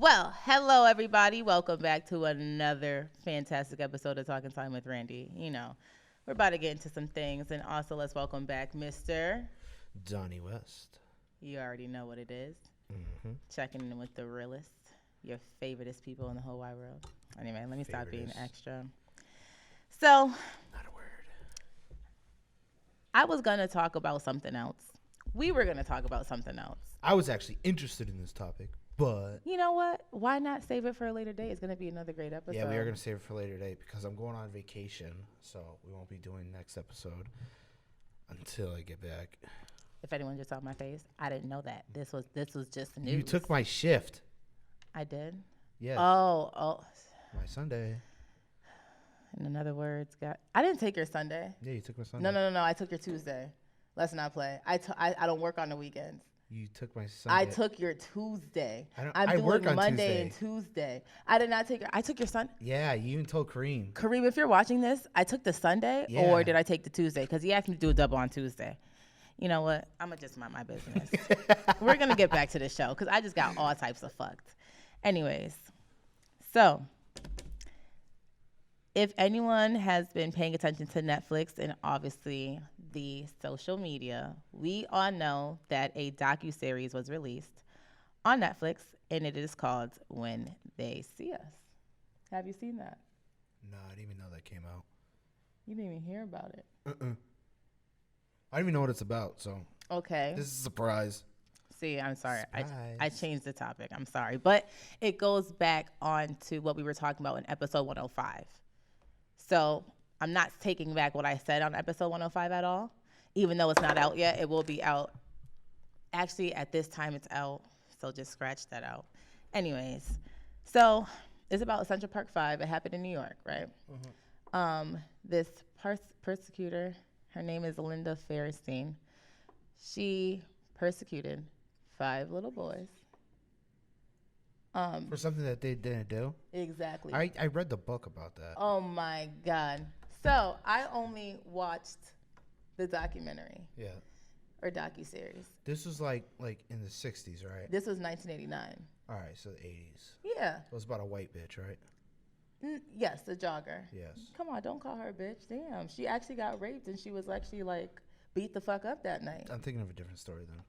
Well, hello everybody. Welcome back to another fantastic episode of Talking Time with Randy. We're about to get into some things, and also let's welcome back Mr. Donny West. You already know what it is. Mm-hmm. Checking in with the realest, your favoriteest people in the whole wide world. Anyway, let me stop being extra. So, Not a word. I was gonna talk about something else. We were gonna talk about something else. I was actually interested in this topic, but You know what? Why not save it for a later date? It's gonna be another great episode. yeah, we are gonna save it for a later date because I'm going on vacation, so we won't be doing next episode until I get back. If anyone just saw my face, I didn't know that. This was just news. You took my shift. I did. Yes. Oh. My Sunday. In other words, I didn't take your Sunday. Yeah, you took my Sunday. No. I took your Tuesday. Let's not play. I don't work on the weekends. You took my Sunday. I took your Tuesday. I work on Monday Tuesday. and Tuesday. I did not take I took your Sunday. Yeah, you even told Kareem. Kareem, if you're watching this, I took the Sunday or did I take the Tuesday? Because he asked me to do a double on Tuesday. You know what? I'm going to just mind my business. We're going to get back to the show because I just got all types of fucked. Anyways, so if anyone has been paying attention to Netflix and obviously the social media, we all know that a docuseries was released on Netflix, and it is called When They See Us. Have you seen that? No, I didn't even know that came out. You didn't even hear about it. I don't even know what it's about, so. Okay. This is a surprise. See, I'm sorry. Surprise. I changed the topic. I'm sorry. But it goes back on to what we were talking about in episode 105. So I'm not taking back what I said on episode 105 at all. Even though it's not out yet, it will be out. Actually, at this time, it's out. So just scratch that out. Anyways, so it's about CENTRALPARKFIVE. It happened in New York, right? Mm-hmm. This persecutor, her name is Linda Fairstein. She persecuted 5 little boys. For something that they didn't do? Exactly. I read the book about that. Oh, my God. So I only watched the documentary. Yeah. Or docuseries. This was like in the 60s, right? This was 1989. All right, so the 80s. Yeah. It was about a white bitch, right? Yes, the jogger. Yes. Come on, don't call her a bitch. Damn. She actually got raped and she was actually beat the fuck up that night. I'm thinking of a different story then.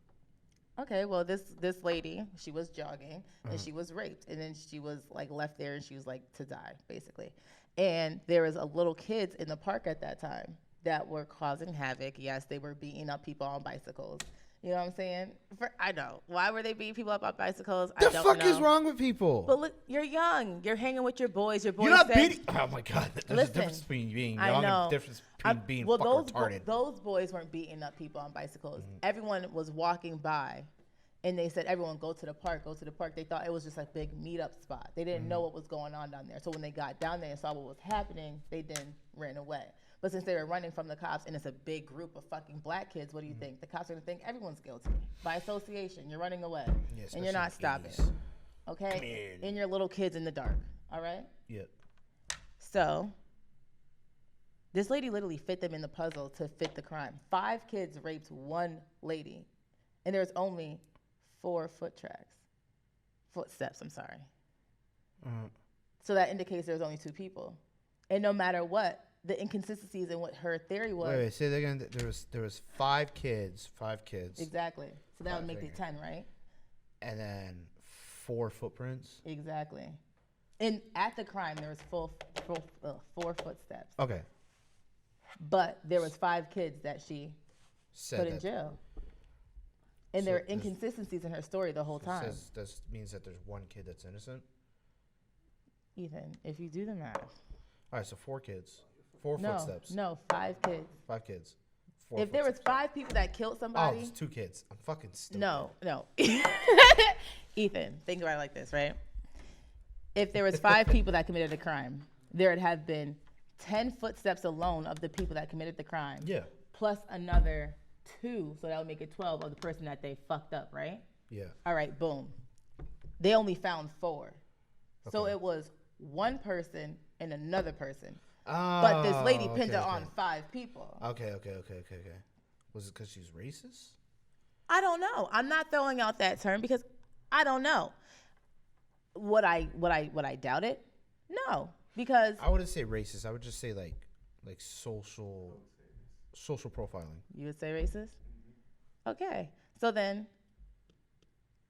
Okay, well, this lady, she was jogging and she was raped, and then she was left there and she was to die basically. And there was a little kids in the park at that time that were causing havoc. Yes, they were beating up people on bicycles. You know what I'm saying? I know. Why were they beating people up on bicycles? The fuck is wrong with people? But look, you're young. You're hanging with your boys. Your boys. You're not beating. Oh my God. There's a difference between being young and a difference between being fucking retarded. Those boys weren't beating up people on bicycles. Mm-hmm. Everyone was walking by, and they said, "Everyone go to the park. Go to the park." They thought it was just a big meetup spot. They didn't know what was going on down there. So when they got down there and saw what was happening, they then ran away. But since they were running from the cops and it's a big group of fucking black kids, what do you think? The cops are going to think everyone's guilty. By association, you're running away. Yeah, and you're not stopping. Okay? And your little kids in the dark. All right? Yep. So, this lady literally fit them in the puzzle to fit the crime. 5 kids raped 1 lady. And there's only 4 footsteps, I'm sorry. So that indicates there's only 2 people. And no matter what, the inconsistencies in what her theory was. Wait, say that again. There was 5 kids. Exactly. So that would make it 10, right? And then 4 footprints. Exactly. And at the crime, there was 4 footsteps. Okay. But there was 5 kids that she put in jail. And there are inconsistencies in her story the whole time. That means that there's 1 kid that's innocent? Ethan, if you do the math. All right, so 4 kids. 4 footsteps. No, 5 kids. 5 kids. If there was 5 people that killed somebody. Oh, it's 2 kids. I'm fucking stupid. No. Ethan, think about it like this, right? If there was 5 people that committed a crime, there would have been 10 footsteps alone of the people that committed the crime. Yeah. Plus another 2, so that would make it 12 of the person that they fucked up, right? Yeah. All right, boom. They only found 4. Okay. So it was 1 person and another person. But this lady pinned it on 5 people. Okay. Was it because she's racist? I don't know. I'm not throwing out that term because I don't know. Would I doubt it? No, because I wouldn't say racist. I would just say like social profiling. you would say racist. Okay, so then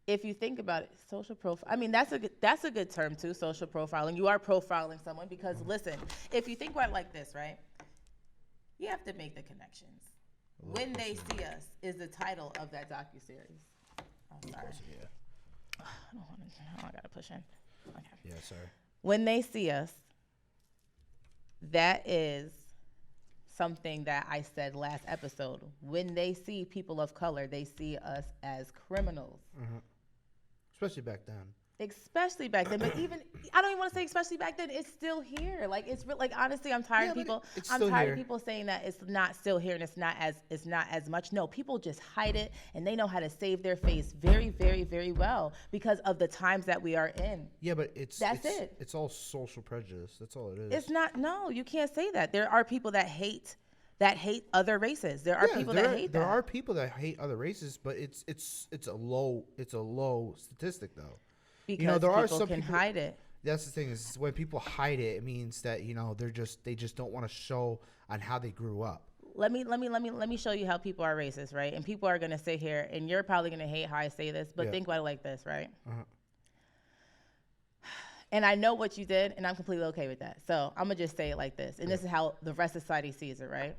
if you think about it, social profile. I mean, that's a good term too. Social profiling. You are profiling someone because listen, if you think about it like this, right? You have to make the connections. When They See Us is the title of that docuseries. Oh, sorry. Yeah. I don't want to. Oh, I gotta push in. Okay. Yeah, sorry. When They See Us, that is something that I said last episode. When they see people of color, they see us as criminals. Mm-hmm. Especially back then. Especially back then, but even I don't even want to say especially back then. It's still here. Like it's like honestly, I'm tired of people. I'm tired of people saying that it's not still here and it's not as much. No, people just hide it and they know how to save their face very, very, very well because of the times that we are in. Yeah, but it's it. It's all social prejudice. That's all it is. It's not. No, you can't say that. There are people that hate other races. There are people that hate that. There are people that hate other races, but it's a low statistic though. Because there are people some can people hide it. That's the thing is when people hide it, it means that they just don't want to show on how they grew up. Let me show you how people are racist, right? And people are gonna sit here, and you're probably gonna hate how I say this, but think about it like this, right? Uh-huh. And I know what you did, and I'm completely okay with that. So I'm gonna just say it like this, and this is how the rest of society sees it, right?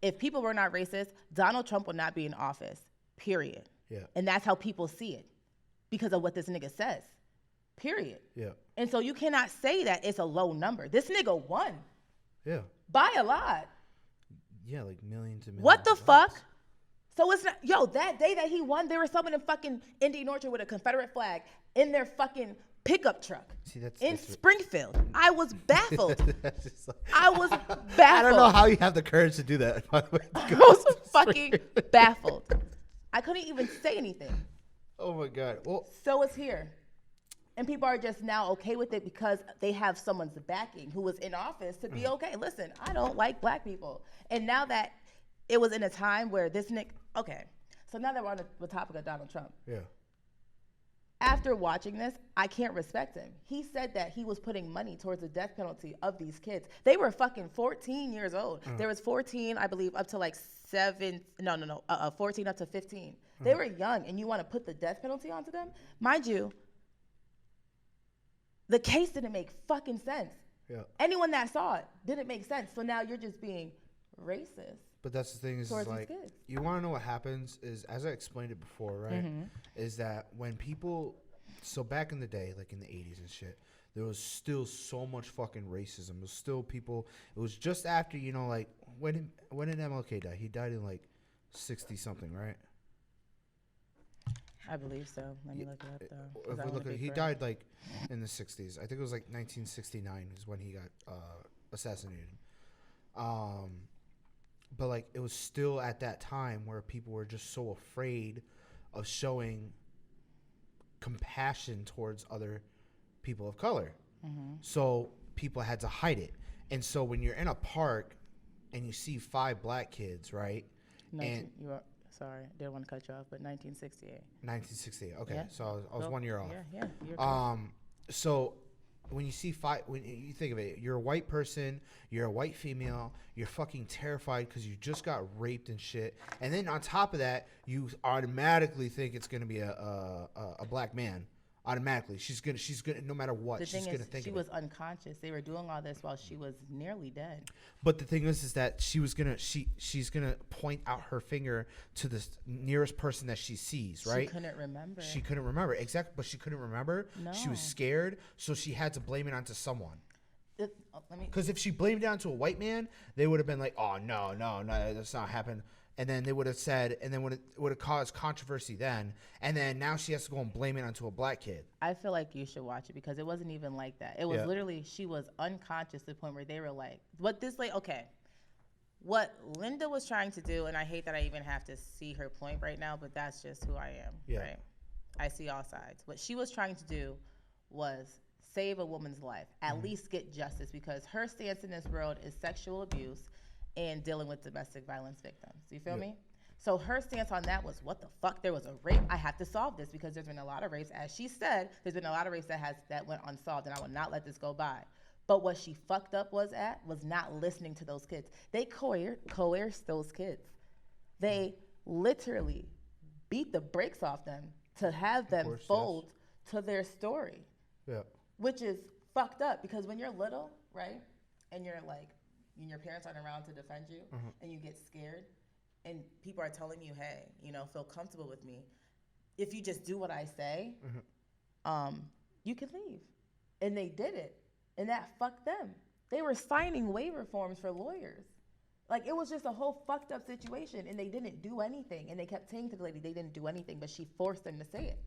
If people were not racist, Donald Trump would not be in office. Period. Yeah. And that's how people see it, because of what this nigga says. Period. Yeah. And so you cannot say that it's a low number. This nigga won. Yeah. By a lot. Yeah, like millions and millions. What the fuck? So it's not, that day that he won, there was someone in fucking Indian Orchard with a Confederate flag in their fucking pickup truck. See, in Springfield. I was baffled. I was baffled. I don't know how you have the courage to do that. I was fucking baffled. I couldn't even say anything. Oh my God. Well, so it's here. And people are just now okay with it because they have someone's backing who was in office to be okay. Listen, I don't like black people. And now that it was in a time where this nigga, okay. So now that we're on the topic of Donald Trump. Yeah. After watching this, I can't respect him. He said that he was putting money towards the death penalty of these kids. They were fucking 14 years old. There was 14, I believe, up to like 14 up to 15. They were young, and you want to put the death penalty onto them? Mind you, the case didn't make fucking sense. Yeah. Anyone that saw it didn't make sense. So now you're just being racist. But that's the thing is like, you want to know what happens is, as I explained it before, right? Mm-hmm. Is that when people, so back in the day, like in the 80s and shit, there was still so much fucking racism. There was still people, it was just after, like, when did MLK die? He died in like 60 something, right? I believe so. Let me look it up though. If we look at, he died like in the 60s. I think it was like 1969 is when he got assassinated. But like it was still at that time where people were just so afraid of showing compassion towards other people of color. Mm-hmm. So people had to hide it. And so when you're in a park and you see 5 black kids, right? Sorry, I didn't want to cut you off, but 1968. 1968. Okay, yeah. So I was 1 year off. Yeah. So when you see 5, when you think of it, you're a white person, you're a white female, you're fucking terrified because you just got raped and shit, and then on top of that, you automatically think it's gonna be a black man. Automatically, she's gonna no matter what, she's gonna think she was unconscious. They were doing all this while she was nearly dead. But the thing is that she's gonna point out her finger to the nearest person that she sees, right? She couldn't remember exactly, but she couldn't remember. No. She was scared, so she had to blame it onto someone. Because if she blamed it onto a white man, they would have been like, "Oh no, that's not happening." And then they would have said, and then would have caused controversy then. And then now she has to go and blame it onto a black kid. I feel like you should watch it because it wasn't even like that. It was literally, she was unconscious to the point where they were like, what Linda was trying to do, and I hate that I even have to see her point right now, but that's just who I am, right? I see all sides. What she was trying to do was save a woman's life, at least get justice, because her stance in this world is sexual abuse and dealing with domestic violence victims. You feel me? So her stance on that was, what the fuck? There was a rape. I have to solve this because there's been a lot of rapes. As she said, there's been a lot of rapes that went unsolved, and I will not let this go by. But what she fucked up was not listening to those kids. They coerced those kids. They literally beat the brakes off them to have them fold to their story. Yeah. Which is fucked up, because when you're little, right, and you're like, and your parents aren't around to defend you, and you get scared, and people are telling you, hey, feel comfortable with me. If you just do what I say, you can leave. And they did it. And that fucked them. They were signing waiver forms for lawyers. Like, it was just a whole fucked up situation, and they didn't do anything. And they kept saying to the lady they didn't do anything, but she forced them to say it.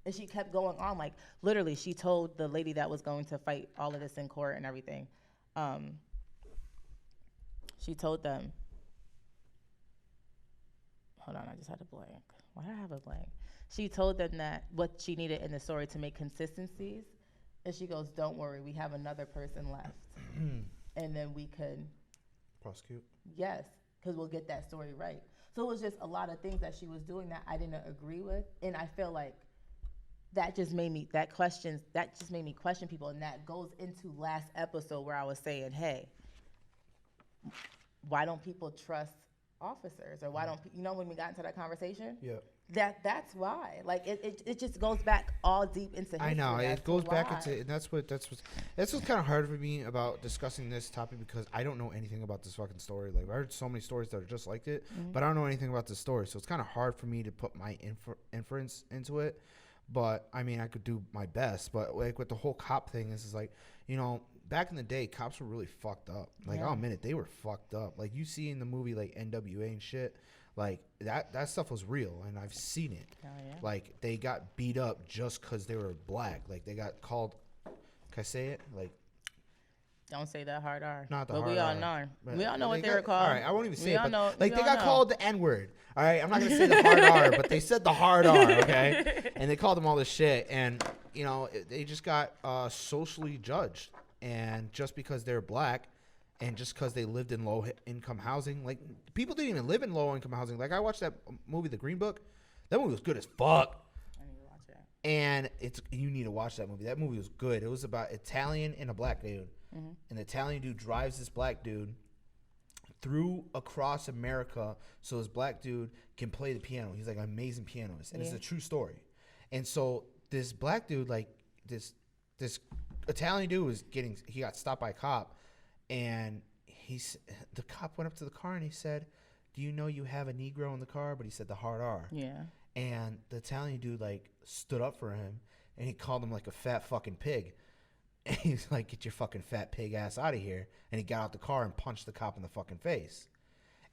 And she kept going on. Like, literally, she told the lady that was going to fight all of this in court and everything. She told them, hold on, I just had a blank. Why did I have a blank? She told them that what she needed in the story to make consistencies. And she goes, don't worry, we have another person left. And then we could prosecute. Yes, because we'll get that story right. So it was just a lot of things that she was doing that I didn't agree with. And I feel like that just made me question people. And that goes into last episode where I was saying, hey, why don't people trust officers? Or why don't, when we got into that conversation? Yeah. That's why. Like, it just goes back all deep into history. I know. It goes back into, and that's what's kind of hard for me about discussing this topic, because I don't know anything about this fucking story. Like, I heard so many stories that are just like it, but I don't know anything about the story. So it's kind of hard for me to put my inference into it. But I mean, I could do my best. But like with the whole cop thing, is like, back in the day, cops were really fucked up. Like, I'll admit it, they were fucked up. Like, you see in the movie, like NWA and shit. Like, that stuff was real, and I've seen it. Oh, yeah. Like, they got beat up just because they were black. Like, they got called, can I say it? Like, don't say that hard R. Not the but hard we all R. know. But we all know what they were called. All right, I won't even say we it. All but know, like, they got know. called the N-word. All right, I'm not going to say the hard R, but they said the hard R, okay? And they called them all this shit. And, they just got socially judged. And just because they're black, and just because they lived in low-income housing, like, people didn't even live in low-income housing. Like, I watched that movie, The Green Book. That movie was good as fuck. I need to watch it. And you need to watch that movie. That movie was good. It was about Italian and a black dude. Mm-hmm. And the Italian dude drives this black dude across America so this black dude can play the piano. He's like an amazing pianist. And it's a true story. And so this black dude, like, this Italian dude he got stopped by a cop. And the cop went up to the car and he said, do you know you have a Negro in the car? But he said the hard R. Yeah. And the Italian dude, like, stood up for him, and he called him, like, a fat fucking pig. And he's like, get your fucking fat pig ass out of here. And he got out the car and punched the cop in the fucking face.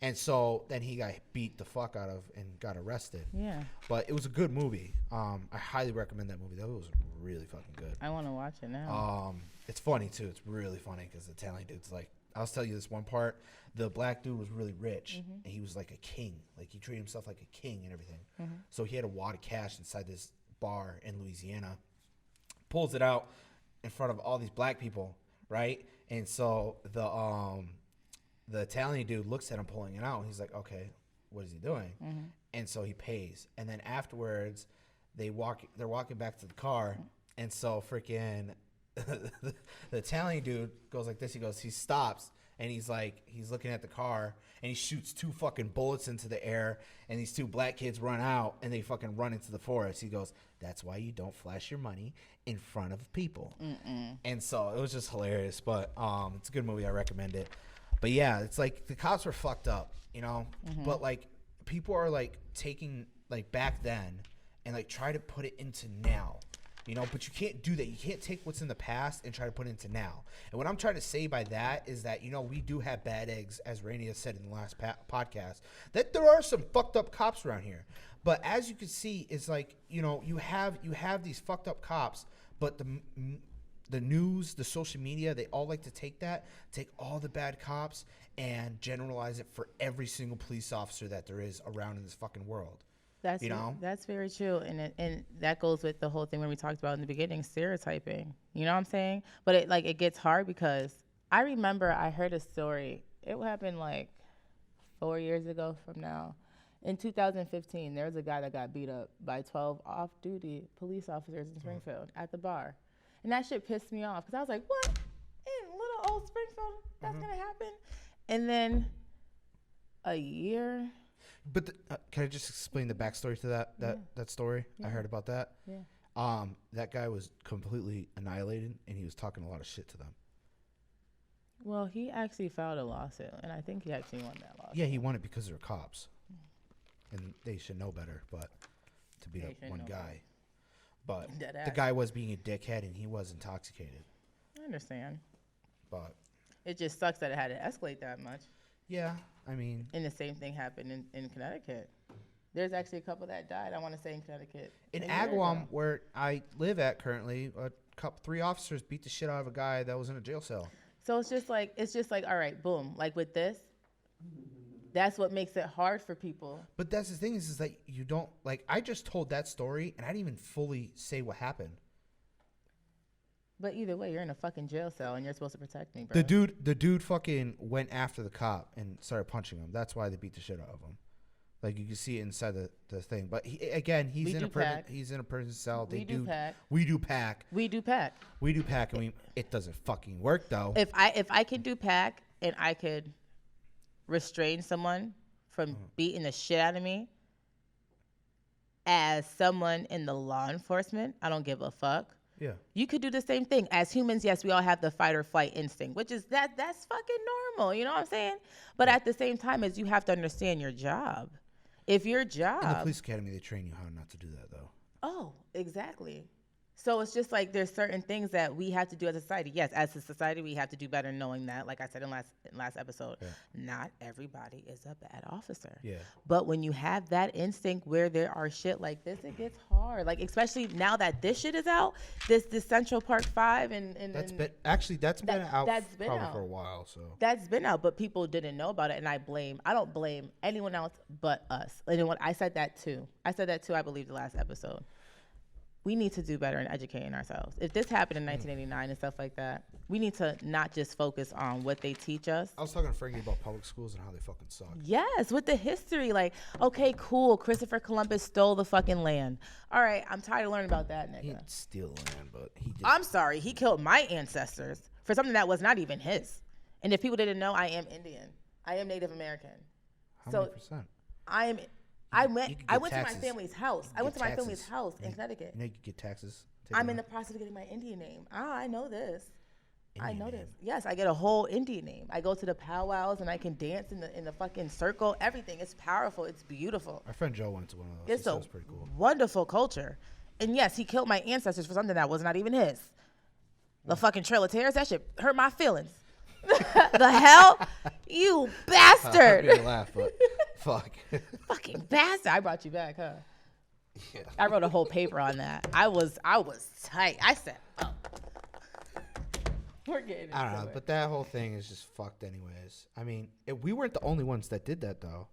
And so then he got beat the fuck out of and got arrested. Yeah. But it was a good movie. I highly recommend that movie. That was really fucking good. I want to watch it now. It's funny, too. It's really funny because the Italian dude's like, I'll tell you this one part. The black dude was really rich, and he was like a king. Like, he treated himself like a king and everything. So he had a wad of cash inside this bar in Louisiana, pulls it out in front of all these black people, right? And so the Italian dude looks at him pulling it out, and he's like, okay, what is he doing? And so he pays. And then afterwards, they're walking back to the car, and so freaking the Italian dude goes like this. He stops, and he's looking at the car, and he shoots 2 fucking bullets into the air, and these 2 black kids run out, and they fucking run into the forest. He goes, that's why you don't flash your money in front of people. And so it was just hilarious, but it's a good movie. I recommend it. But yeah, it's like the cops were fucked up, but like people are like taking like back then and like try to put it into now. But you can't do that. You can't take what's in the past and try to put it into now. And what I'm trying to say by that is that, we do have bad eggs, as Randi has said in the last podcast, that there are some fucked up cops around here. But as you can see, it's like, you have these fucked up cops, but the news, the social media, they all like to take all the bad cops and generalize it for every single police officer that there is around in this fucking world. That's very true, and that goes with the whole thing when we talked about in the beginning, stereotyping. You know what I'm saying? But it gets hard because I remember I heard a story. It happened like 4 years ago from now, In 2015, there was a guy that got beat up by 12 off-duty police officers in Springfield at the bar. And that shit pissed me off because I was like, what? In little old Springfield, that's going to happen? And then a year. But can I just explain the backstory to that story? Yeah. I heard about that. Yeah. That guy was completely annihilated, and he was talking a lot of shit to them. Well, he actually filed a lawsuit, and I think he actually won that lawsuit. Yeah, he won it because they're cops. And they should know better, but to beat up one guy. But the guy was being a dickhead, and he was intoxicated. I understand. But it just sucks that it had to escalate that much. Yeah, I mean. And the same thing happened in Connecticut. There's actually a couple that died, I want to say, in Connecticut. In Agawam, where I live at currently, 3 officers beat the shit out of a guy that was in a jail cell. So it's just like, all right, boom. Like with this, that's what makes it hard for people. But that's the thing is that you don't, like, I just told that story, and I didn't even fully say what happened. But either way, you're in a fucking jail cell, and you're supposed to protect me, bro. The dude fucking went after the cop and started punching him. That's why they beat the shit out of him. Like, you can see it inside the thing. But he's in a prison cell. We do pack. And it doesn't fucking work, though. If I can do pack and I could restrain someone from beating the shit out of me, as someone in the law enforcement, I don't give a fuck. Yeah. You could do the same thing. As humans, yes, we all have the fight or flight instinct, which is that's fucking normal. You know what I'm saying? But at the same time, you have to understand your job. If your job... In the police academy, they train you how not to do that, though. Oh, exactly. So it's just like there's certain things that we have to do as a society. Yes, as a society, we have to do better knowing that, like I said in last episode, not everybody is a bad officer. Yeah. But when you have that instinct where there are shit like this, it gets hard. Like, especially now that this shit is out, this Central Park 5 and that's been out for a while. So that's been out, but people didn't know about it, and I don't blame anyone else but us. And I said that too, I believe, the last episode. We need to do better in educating ourselves. If this happened in 1989 and stuff like that, we need to not just focus on what they teach us. I was talking to Frankie about public schools and how they fucking suck. Yes, with the history. Like, okay, cool, Christopher Columbus stole the fucking land. All right, I'm tired of learning about that, nigga. He didn't steal land, but he did. I'm sorry, he killed my ancestors for something that was not even his. And if people didn't know, I am Indian. I am Native American. How many percent? I went to my family's house. In Connecticut. You know you could get taxes. I'm in the process of getting my Indian name. I know this. This. Yes, I get a whole Indian name. I go to the powwows and I can dance in the fucking circle. Everything. It's powerful. It's beautiful. Our friend Joe went to one of those. It's pretty cool. Wonderful culture. And yes, he killed my ancestors for something that was not even his. The fucking Trail of Tears, that shit hurt my feelings. The hell? You bastard. I made me laugh, but fuck. Fucking bastard. I brought you back, huh? Yeah. I wrote a whole paper on that. I was tight. I said, oh. We're getting into I don't know, but that whole thing is just fucked anyways. I mean, we weren't the only ones that did that, though.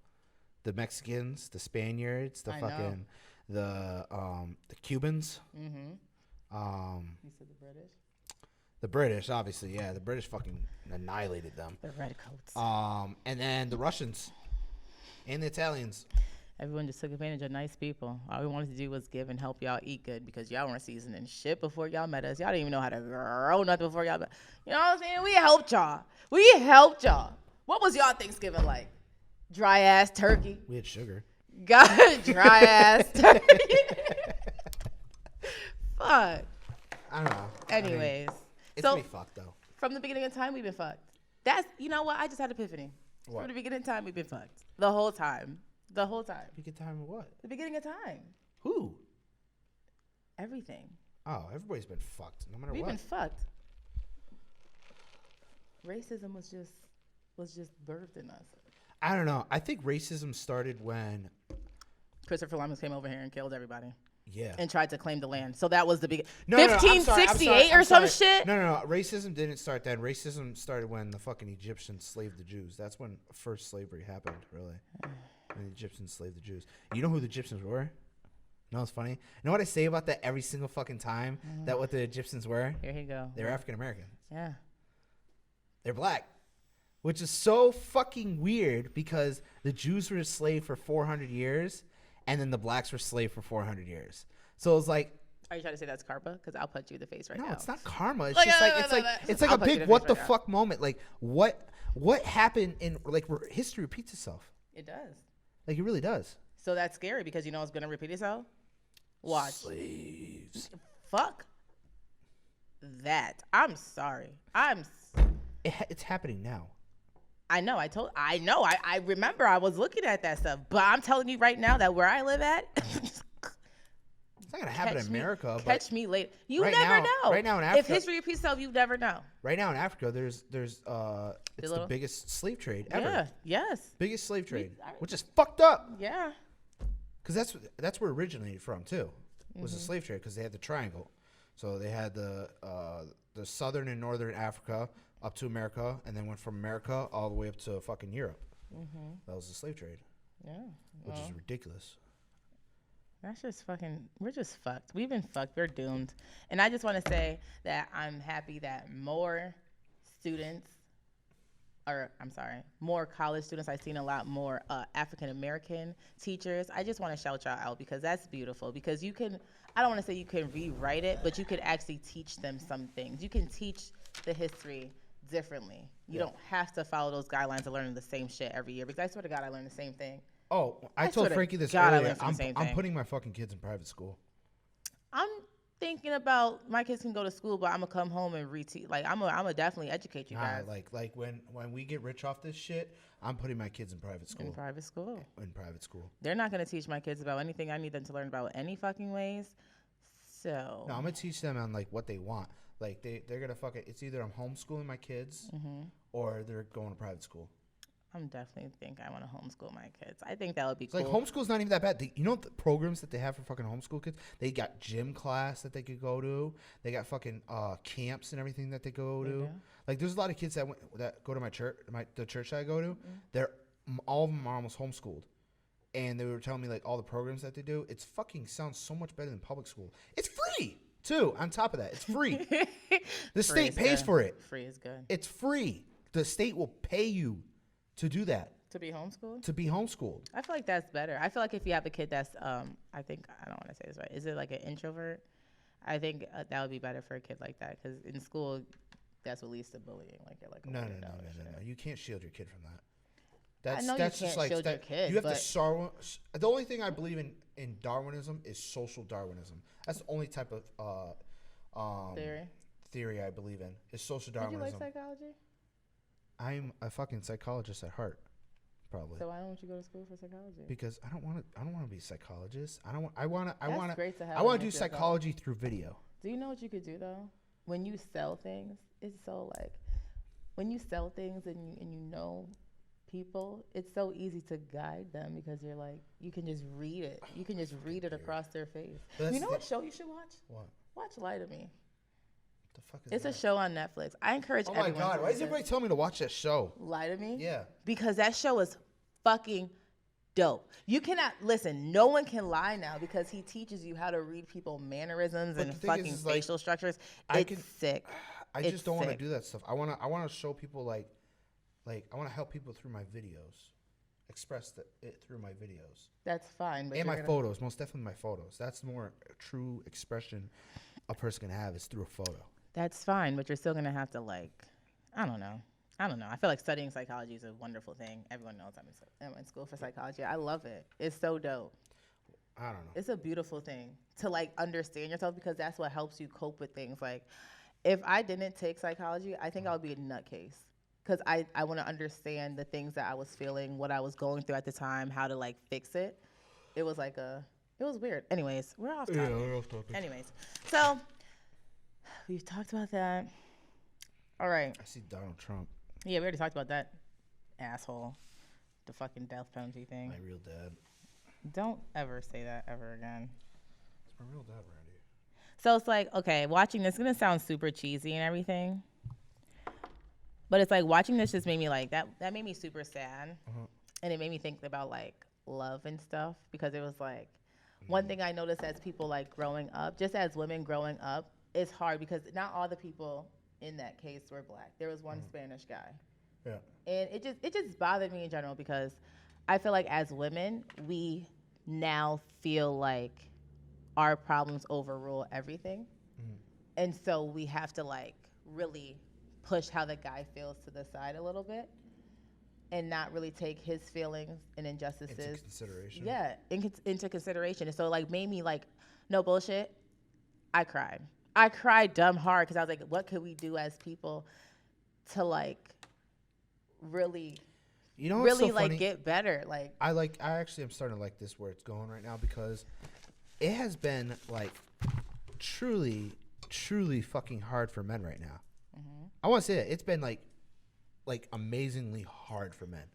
The Mexicans, the Spaniards, the Cubans. Mm-hmm. You said the British? The British, obviously, yeah. The British fucking annihilated them. The redcoats. And then the Russians and the Italians. Everyone just took advantage of nice people. All we wanted to do was give and help y'all eat good because y'all weren't seasoning shit before y'all met us. Y'all didn't even know how to grow nothing before y'all met. You know what I'm saying? We helped y'all. What was y'all Thanksgiving like? Dry ass turkey. We had sugar. Got dry ass turkey. Fuck. I don't know. Anyways. It's so, pretty fucked, though. From the beginning of time, we've been fucked. You know what? I just had an epiphany. What? From the beginning of time, we've been fucked. The whole time. Beginning of time of what? The beginning of time. Who? Everything. Oh, everybody's been fucked, no matter what. We've been fucked. Racism was just birthed in us. I don't know. I think racism started when Christopher Columbus came over here and killed everybody. Yeah. And tried to claim the land. So that was the beginning. 1568 or some shit? No. Racism didn't start then. Racism started when the fucking Egyptians slaved the Jews. That's when first slavery happened, really. When the Egyptians slaved the Jews. You know who the Egyptians were? You know what's funny? You know what I say about that every single fucking time? That what the Egyptians were? Here you go. They're African Americans. Yeah. They're black. which is so fucking weird because the Jews were enslaved for 400 years and then the blacks were slave for 400 years. So it's like, are you trying to say that's karma? Because I'll punch you in the face right now. no, it's not karma. It's just it's like a big what the fuck moment. Like what happened in like history repeats itself. It does. Like it really does. So that's scary because you know it's gonna repeat itself. Watch. Slaves. Fuck that. I'm sorry. It's happening now. I know. I remember I was looking at that stuff, but I'm telling you right now that where I live at. It's not gonna happen in America. Catch me later. You right never now, know. Right now in Africa, if history repeats itself, you never know. Right now in Africa, it's the biggest slave trade ever. Yeah. Yes. Biggest slave trade, which is fucked up. Yeah. Because that's where it originated from too. Was the slave trade because they had the triangle, so they had the southern and northern Africa up to America, and then went from America all the way up to fucking Europe. That was the slave trade. Yeah. Which is ridiculous. That's just fucking, we're just fucked. We've been fucked. We're doomed. And I just want to say that I'm happy that more college students, I've seen a lot more African-American teachers. I just want to shout y'all out because that's beautiful. Because you can, I don't want to say you can rewrite it, but you could actually teach them some things. You can teach the history differently. You don't have to follow those guidelines of learning the same shit every year. Because I swear to God, I learned the same thing. Oh, I told Frankie this earlier. I'm putting my fucking kids in private school. I'm thinking about my kids can go to school, but I'm gonna come home and reteach. Like I'm gonna definitely educate you guys. Like when we get rich off this shit, I'm putting my kids in private school. In private school. They're not gonna teach my kids about anything I need them to learn about any fucking ways. So. No, I'm gonna teach them on like what they want. Like they're gonna fucking. It's either I'm homeschooling my kids or they're going to private school. I'm definitely think I want to homeschool my kids. I think that would be cool. Like homeschool's not even that bad. You know the programs that they have for fucking homeschool kids? They got gym class that they could go to. They got fucking camps and everything that they go to. Yeah. Like there's a lot of kids that go to my church, the church that I go to. They're all of them are almost homeschooled, and they were telling me like all the programs that they do. It's fucking sounds so much better than public school. It's free too. On top of that, it's free. The state pays for it. Free is good. It's free. The state will pay you to do that. To be homeschooled? To be homeschooled. I feel like that's better. I feel like if you have a kid that's, I think, I don't want to say this right. Is it like an introvert? I think that would be better for a kid like that. Because in school, that's what leads to bullying. Like you're like, no. You can't shield your kid from that. I know you can't shield your kid. You have to the only thing I believe in Darwinism is social Darwinism. That's the only type of theory I believe in is social Darwinism. Did you like psychology? I'm a fucking psychologist at heart, probably. So why don't you go to school for psychology? Because I don't want to be a psychologist. I want to do psychology through video. Do you know what you could do though? When you sell things, it's so like when you sell things and you know people, it's so easy to guide them because you're like you can just read it. You can just read it across their face. You know what show you should watch? What? Watch Lie to Me. The fuck is it's that? a show on Netflix. I encourage everyone. Oh my God, why does everybody tell me to watch that show? Lie to Me? Yeah. Because that show is fucking dope. You cannot listen, no one can lie now because he teaches you how to read people mannerisms and fucking facial structures. It's sick. I just don't want to do that stuff. I want to show people like I want to help people through my videos. Express it through my videos. That's fine. But and my photos, most definitely my photos. That's the more true expression a person can have is through a photo. That's fine, but you're still going to have to I don't know. I feel like studying psychology is a wonderful thing. Everyone knows I'm in school for psychology. I love it. It's so dope. I don't know. It's a beautiful thing to understand yourself because that's what helps you cope with things. Like if I didn't take psychology, I think I would be a nutcase because I want to understand the things that I was feeling, what I was going through at the time, how to fix it. It was it was weird. Anyways, we're off topic. Yeah, we're off topic. Anyways, so we've talked about that. All right. I see Donald Trump. Yeah, we already talked about that asshole. The fucking death penalty thing. My real dad. Don't ever say that ever again. It's my real dad, Randy. So it's okay, watching this is going to sound super cheesy and everything. But it's watching this just made me that made me super sad. And it made me think about love and stuff because it was one thing I noticed as people growing up, just as women growing up, it's hard because not all the people in that case were black. There was one Spanish guy Yeah. And it just bothered me in general because I feel like as women, we now feel like our problems overrule everything. Mm-hmm. And so we have to like really push how the guy feels to the side a little bit and not really take his feelings and injustices into consideration. Yeah, into consideration. And so like made me like, no bullshit. I cried dumb hard because I was like, what could we do as people to like really, really so like funny? Get better? Like I actually am starting to like this where it's going right now because it has been like truly fucking hard for men right now. Mm-hmm. I want to say that it's been like amazingly hard for men.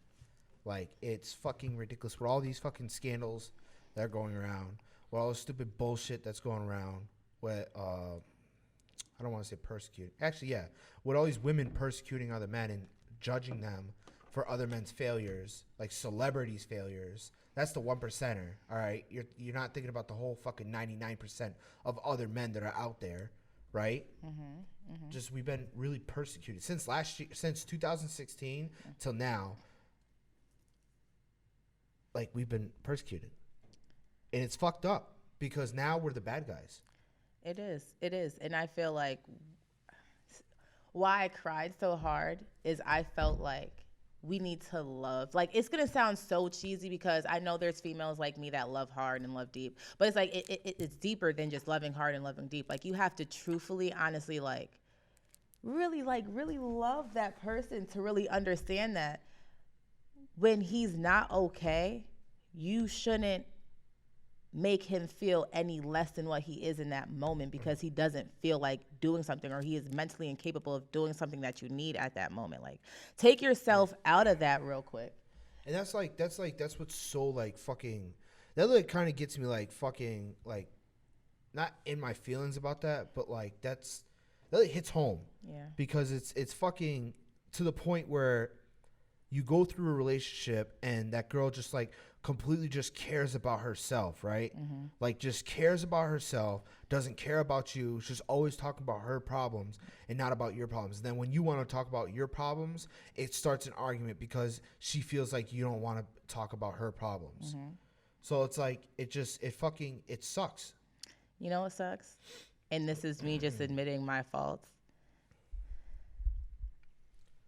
Like it's fucking ridiculous with all these fucking scandals that are going around, with all the stupid bullshit that's going around. With I don't want to say persecuting. Actually, yeah, with all these women persecuting other men and judging them for other men's failures, like celebrities' failures. That's the 1%er. All right, you're not thinking about the whole fucking 99% of other men that are out there, right? Mm-hmm, mm-hmm. Just we've been really persecuted since last year, since 2016 till now. Like we've been persecuted, and it's fucked up because now we're the bad guys. It is, and I feel like why I cried so hard is I felt like we need to love. Like, it's going to sound so cheesy because I know there's females like me that love hard and love deep. But it's like, it's deeper than just loving hard and loving deep. Like, you have to truthfully, honestly, really love that person to really understand that when he's not okay, you shouldn't make him feel any less than what he is in that moment because he doesn't feel like doing something or he is mentally incapable of doing something that you need at that moment. Like, take yourself out of that real quick. And that's what's so like fucking, that like kind of gets me like fucking like not in my feelings about that, but like that like hits home. Yeah. Because it's fucking to the point where you go through a relationship and that girl just like completely just cares about herself, right? Mm-hmm. Like just cares about herself, doesn't care about you. She's always talking about her problems and not about your problems. And then when you want to talk about your problems, it starts an argument because she feels like you don't want to talk about her problems. Mm-hmm. So it's like, it sucks. You know what sucks? And this is me just admitting my faults.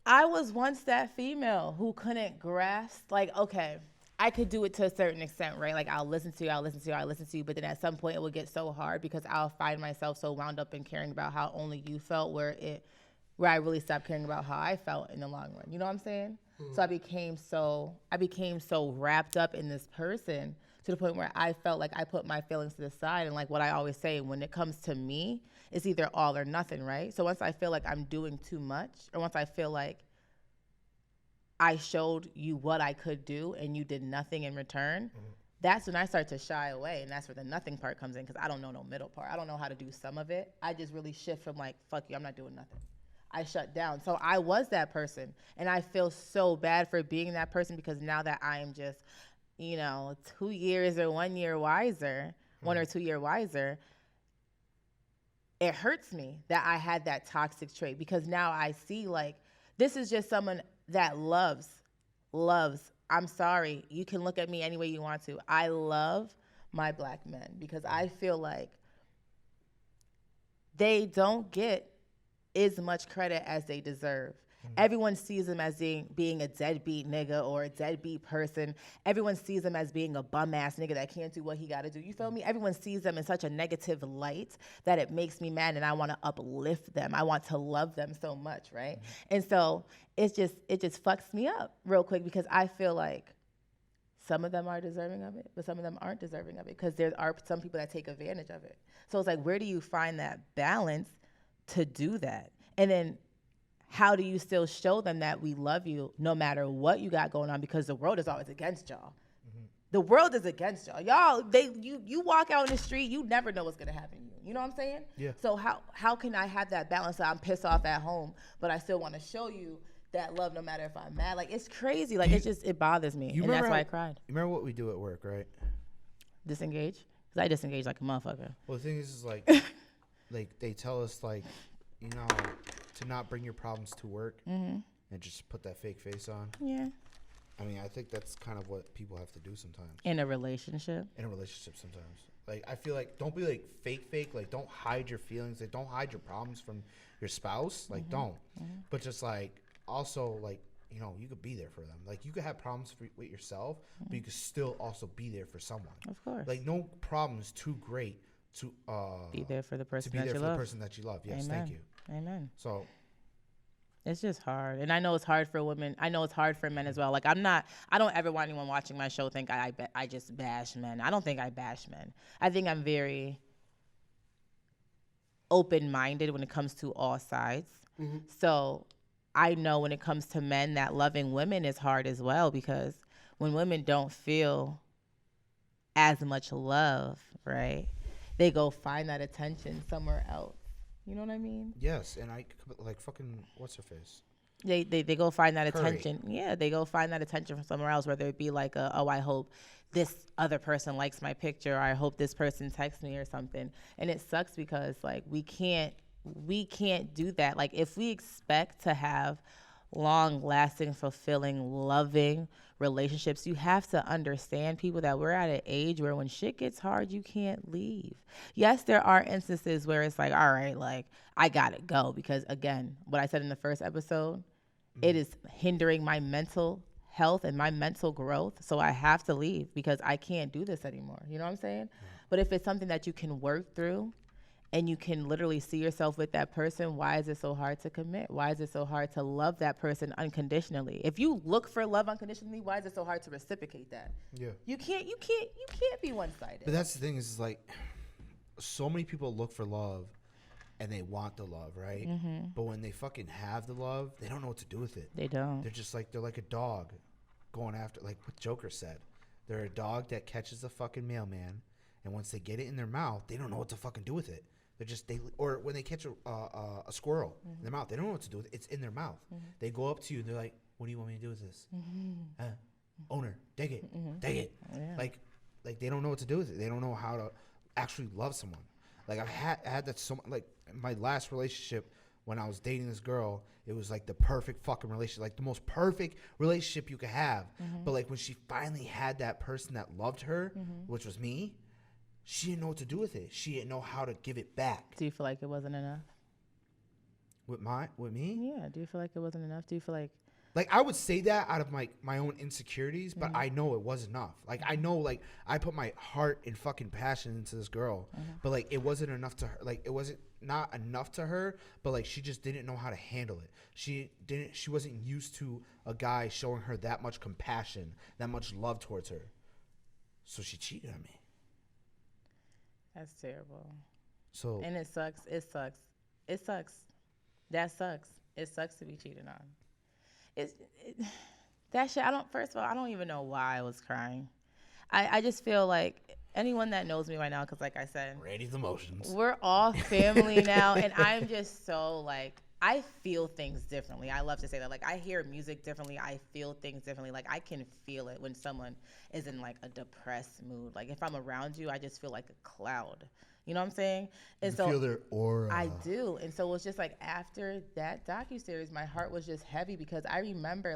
I was once that female who couldn't grasp, like, okay, I could do it to a certain extent, right? Like, I'll listen to you, but then at some point it will get so hard because I'll find myself so wound up in caring about how only you felt where I really stopped caring about how I felt in the long run. You know what I'm saying? Mm-hmm. So I became so wrapped up in this person to the point where I felt like I put my feelings to the side. And like what I always say, when it comes to me, it's either all or nothing, right? So once I feel like I'm doing too much, or once I feel like I showed you what I could do and you did nothing in return, mm-hmm. that's when I start to shy away. And that's where the nothing part comes in because I don't know no middle part. I don't know how to do some of it. I just really shift from like, fuck you, I'm not doing nothing. I shut down. So I was that person. And I feel so bad for being that person because now that I am just, 2 years or 1 year wiser, mm-hmm. 1 or 2 year wiser, it hurts me that I had that toxic trait because now I see like, this is just someone that loves. I'm sorry. You can look at me any way you want to. I love my black men because I feel like they don't get as much credit as they deserve. Mm-hmm. Everyone sees them as being a deadbeat nigga or a deadbeat person. Everyone sees them as being a bum-ass nigga that can't do what he got to do. You feel me? Everyone sees them in such a negative light that it makes me mad, and I want to uplift them. I want to love them so much, right? Mm-hmm. And so it just fucks me up real quick because I feel like some of them are deserving of it, but some of them aren't deserving of it because there are some people that take advantage of it. So it's like, where do you find that balance to do that? And then how do you still show them that we love you no matter what you got going on? Because the world is always against y'all. Mm-hmm. The world is against y'all. You walk out in the street, you never know what's going to happen to you. You know what I'm saying? Yeah. So how can I have that balance that I'm pissed off at home, but I still want to show you that love no matter if I'm mad? Like, it's crazy. Like, it bothers me. And that's why I cried. You remember what we do at work, right? Disengage? Because I disengage like a motherfucker. Well, the thing is like, like, they tell us, like, to not bring your problems to work. Mm-hmm. and just put that fake face on. Yeah. I mean, I think that's kind of what people have to do sometimes. In a relationship. Sometimes. Like, I feel like, don't be, like, fake. Like, don't hide your feelings. Like, don't hide your problems from your spouse. Like, don't. But just, like, also, like, you know, you could be there for them. Like, you could have problems with yourself, but you could still also be there for someone. Of course. Like, no problem is too great to be there for the person to be that there you for love. the person that you love. Yes, Amen. thank you. Amen. So it's just hard. And I know it's hard for women. I know it's hard for men as well. Like, I don't ever want anyone watching my show think I just bash men. I don't think I bash men. I think I'm very open-minded when it comes to all sides. So I know when it comes to men that loving women is hard as well, because when women don't feel as much love, right, they go find that attention somewhere else. You know what I mean? yes, and I like fucking what's her face? They go find that Curry. attention. Yeah, they go find that attention from somewhere else, whether it be like I hope this other person likes my picture, or I hope this person texts me or something. And it sucks because like we can't do that. Like, if we expect to have long-lasting, fulfilling, loving relationships, you have to understand, people, that we're at an age where when shit gets hard, you can't leave. Yes, there are instances where it's like, all right, like, I gotta go, because again, what I said in the first episode, it is hindering my mental health and my mental growth, so I have to leave because I can't do this anymore. You know what I'm saying? But if it's something that you can work through and you can literally see yourself with that person, why is it so hard to commit? Why is it so hard to love that person unconditionally? If you look for love unconditionally, why is it so hard to reciprocate that? Yeah. You can't be one-sided. But that's the thing, is like, so many people look for love and they want the love, right? But when they fucking have the love, they don't know what to do with it. They don't. They're like a dog going after, like what Joker said. They're a dog that catches a fucking mailman, and once they get it in their mouth, they don't know what to fucking do with it. Or when they catch a squirrel in their mouth, they don't know what to do with it. It's in their mouth. They go up to you and they're like, "What do you want me to do with this?" Owner, take it, take it. Yeah. Like they don't know what to do with it. They don't know how to actually love someone. Like, I had that so, like, my last relationship, when I was dating this girl, it was like the perfect fucking relationship, like the most perfect relationship you could have. But like, when she finally had that person that loved her, which was me, she didn't know what to do with it. She didn't know how to give it back. Do you feel like it wasn't enough? With me? Yeah. Do you feel like it wasn't enough? Do you feel like I would say that out of my own insecurities, but I know it was enough. Like, I know, like, I put my heart and fucking passion into this girl, but like, it wasn't enough to her. Like, it wasn't not enough to her, but like, she just didn't know how to handle it. She wasn't used to a guy showing her that much compassion, that much love towards her. So she cheated on me. That's terrible. So, and it sucks. It sucks. It sucks. That sucks. It sucks to be cheated on. That shit. First of all, I don't even know why I was crying. I just feel like anyone that knows me right now, because like I said, Randy's emotions. We're all family now, and I'm just so like, I feel things differently. I love to say that. Like, I hear music differently. I feel things differently. Like, I can feel it when someone is in like a depressed mood. Like, if I'm around you, I just feel like a cloud. You know what I'm saying? And you feel their aura. I do. And so it was just like, after that docuseries, my heart was just heavy, because I remember,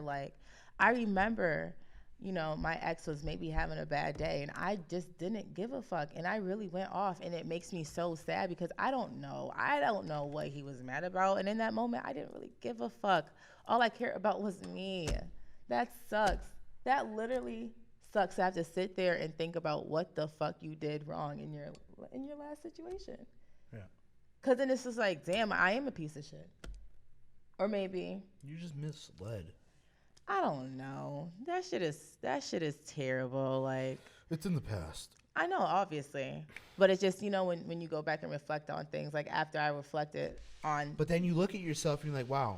you know, my ex was maybe having a bad day, and I just didn't give a fuck. And I really went off, and it makes me so sad, because I don't know what he was mad about. And in that moment, I didn't really give a fuck. All I cared about was me. That sucks. That literally sucks to have to sit there and think about what the fuck you did wrong in your last situation. Yeah. Cause then it's just like, damn, I am a piece of shit. Or maybe you just misled. I don't know. That shit is terrible. Like, it's in the past. I know, obviously, but it's just, you know, when you go back and reflect on things, like after I reflected on. But then you look at yourself and you're like, wow,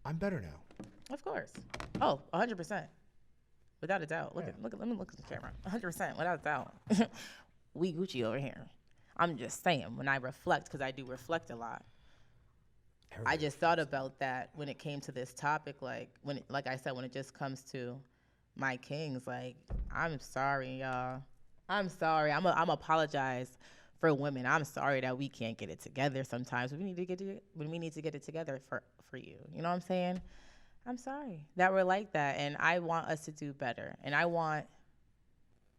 I'm better now. Of course. Oh, 100%. Without a doubt. Let me look at the camera. 100%, without a doubt. We Gucci over here. I'm just saying, when I reflect, because I do reflect a lot. I just thought about that when it came to this topic, like I said, when it just comes to my kings, like, I'm sorry, y'all. I'm sorry. I'm apologize for women. I'm sorry that we can't get it together sometimes. We need to get it together for you. You know what I'm saying? I'm sorry that we're like that. And I want us to do better. And I want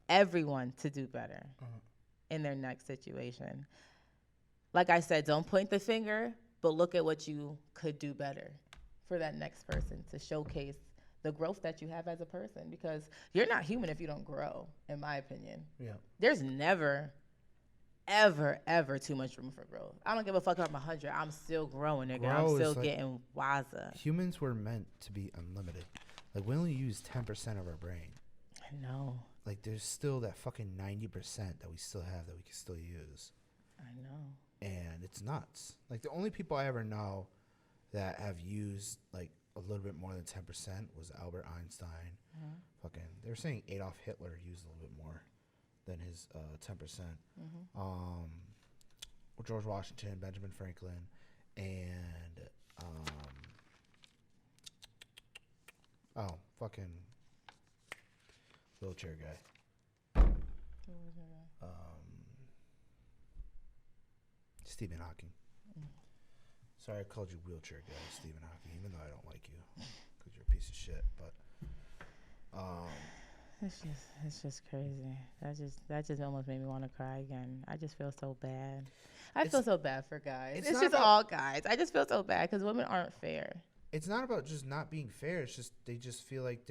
everyone to do better in their next situation. Like I said, don't point the finger, but look at what you could do better for that next person to showcase the growth that you have as a person, because you're not human if you don't grow, in my opinion. Yeah. There's never, ever too much room for growth. I don't give a fuck if I'm 100. I'm still growing, nigga. I'm still getting wiser. Humans were meant to be unlimited. Like, we only use 10% of our brain. I know. Like, there's still that fucking 90% that we still have that we can still use. I know. And it's nuts. Like, the only people I ever know that have used, like, a little bit more than 10% was Albert Einstein. Fucking, they were saying Adolf Hitler used a little bit more than his 10%. George Washington, Benjamin Franklin, and fucking wheelchair guy. Stephen Hawking. Sorry, I called you wheelchair guy, Stephen Hawking, even though I don't like you because you're a piece of shit. But it's just crazy. That just almost made me want to cry again. I just feel so bad. I feel so bad for guys. It's just all guys. I just feel so bad because women aren't fair. It's not about just not being fair. It's just they just feel like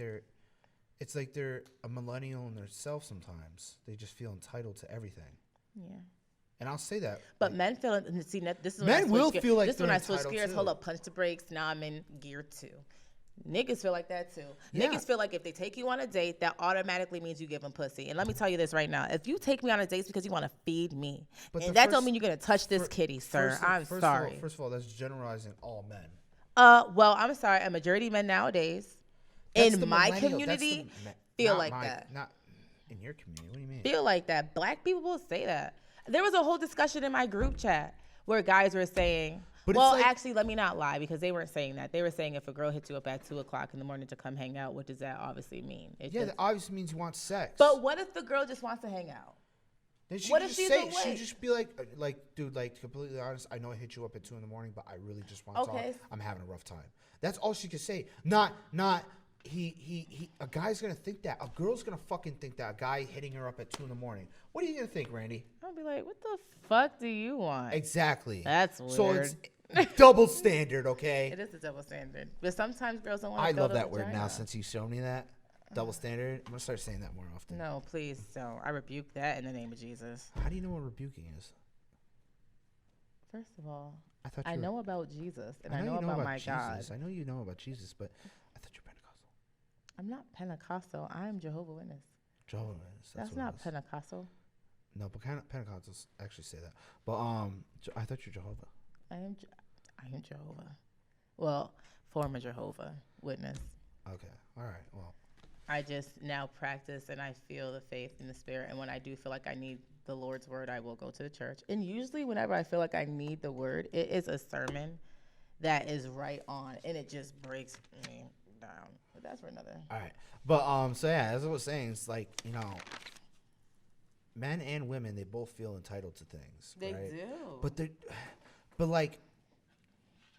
it's like they're a millennial in their self sometimes. They just feel entitled to everything. Yeah. And I'll say that. But men feel, see, this is when men will feel like this is when I switch gears. Hold up, punch the brakes. Now I'm in gear 2. Niggas feel like that too. Yeah. Niggas feel like if they take you on a date, that automatically means you give them pussy. And let me tell you this right now: if you take me on a date because you want to feed me, and that don't mean you're gonna touch this kitty, sir. I'm sorry. First of all, that's generalizing all men. Well, I'm sorry. A majority of men nowadays, in my community, feel like that. Not in your community. What do you mean? Feel like that. Black people will say that. There was a whole discussion in my group chat where guys were saying, actually, let me not lie, because they weren't saying that. They were saying if a girl hits you up at 2 o'clock in the morning to come hang out, what does that obviously mean? That obviously means you want sex. But what if the girl just wants to hang out? Then she she'd just be like, dude, like, completely honest, I know I hit you up at 2 in the morning, but I really just want to talk. I'm having a rough time. That's all she could say. Not a guy's gonna think that. A girl's gonna fucking think that. A guy hitting her up at 2 in the morning. What are you gonna think, Randy? I'll be like, what the fuck do you want? Exactly. That's weird. So it's double standard, okay? It is a double standard. But sometimes girls don't want to. I love that word now since you showed me that. Double standard. I'm gonna start saying that more often. No, please don't. I rebuke that in the name of Jesus. How do you know what rebuking is? First of all, I know about Jesus and I know about my Jesus. God. I know you know about Jesus, but I thought you're Pentecostal. I'm not Pentecostal. I am Jehovah's Witness. Jehovah's Witness. That's not Pentecostal. No, but Pentecostals actually say that. But I thought you're Jehovah. I am Jehovah. Well, former Jehovah Witness. Okay. All right. Well, I just now practice and I feel the faith in the spirit. And when I do feel like I need the Lord's word, I will go to the church. And usually whenever I feel like I need the word, it is a sermon that is right on and it just breaks me down. But that's for another. All right. But so yeah, as I was saying, it's like, you know, men and women, they both feel entitled to things. They right? do. But like,